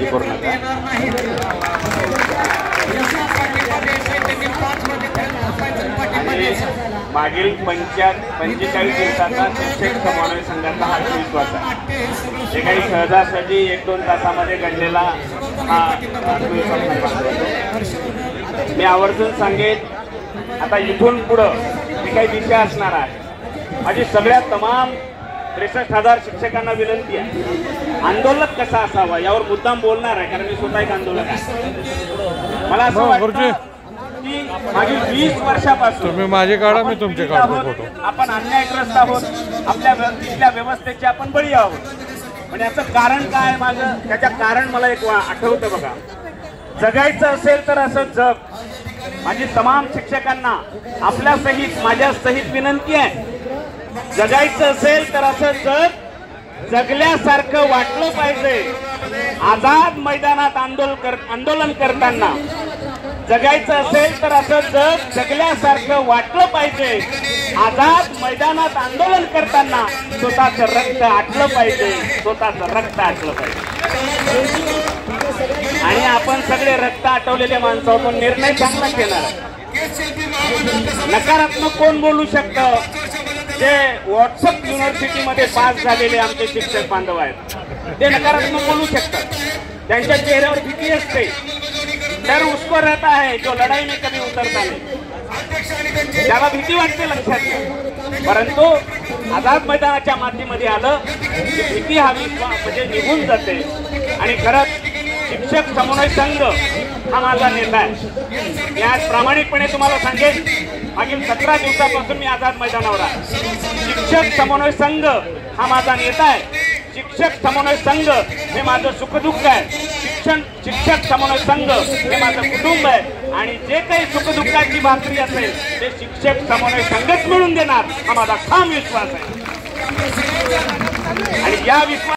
करू नका। मागील 45 दिवसाचा शिक्षक समन्वय संघाचा हा विश्वास आहे। जे काही सहजासहजी 1-2 तासामध्ये घडलेला हा आत्मविश्वास नाही। मी आवर्जून सांगेन, आता इथून पुढं जे काही विषय असणार आहे, माझी सगळ्या तमाम 63,000 शिक्षकांना विनंती आहे, आंदोलक कसा असावा यावर मुद्दाम बोलणार आहे, कारण मी स्वतः एक आंदोलक आहे। मला असं वाटतं की मागील 20 वर्षापासून तुम्ही माझे काढा, मी तुमचे काढतो फोटो। आपण अन्यायग्रस्त आहोत, आपल्या व्यवस्थेचे आपण बळी आहोत। पण याचं कारण काय माझं, त्याचं कारण मला एक आठवतं बघा। जगायचं असेल तर असं जग। माझी तमाम शिक्षकांना आपल्या सहित माझ्या सहित विनंती आहे, जगायचं असेल तर असं जग जगल्यासारखं वाटलं पाहिजे। आझाद मैदानात आंदोलन करताना जगायचं असेल तर असं जग जगल्यासारखं वाटलं पाहिजे। आझाद मैदानात आंदोलन करताना स्वतःचं रक्त आटलं पाहिजे, स्वतःचं रक्त आटलं पाहिजे। आणि आपण सगळे रक्त आटवलेले माणसं आहोत, निर्णय चांगला घेणार। नकारात्मक कोण बोलू शकतं? जे व्हॉट्सअप युनिव्हर्सिटीमध्ये पास झालेले आमचे शिक्षक बांधव आहेत, ते नकारात्मक बोलू शकतात। त्यांच्या चेहऱ्यावर भीती असते, डर उसको रहता है जो लढाई में कभी उतरता नहीं। त्याला भीती वाटते, लक्षात घ्या। परंतु आझाद मैदानाच्या मातीमध्ये आलं की भीती हवी म्हणजे निघून जाते। आणि खरंच शिक्षक समन्वय संघ हा माझा नेता आहे। मी आज प्रामाणिकपणे तुम्हाला सांगेन, मागील 17 दिवसापासून मी आझाद मैदानावर आहे। शिक्षक समन्वय संघ हा माझा नेता आहे। शिक्षक समन्वय संघ हे माझं सुखदुःख आहे। शिक्षक समन्वय संघ हे माझं कुटुंब आहे। आणि जे काही सुखदुःखाची भाकरी असेल ते शिक्षक समन्वय संघच मिळून देणार, हा माझा ठाम विश्वास आहे। आणि या विश्वास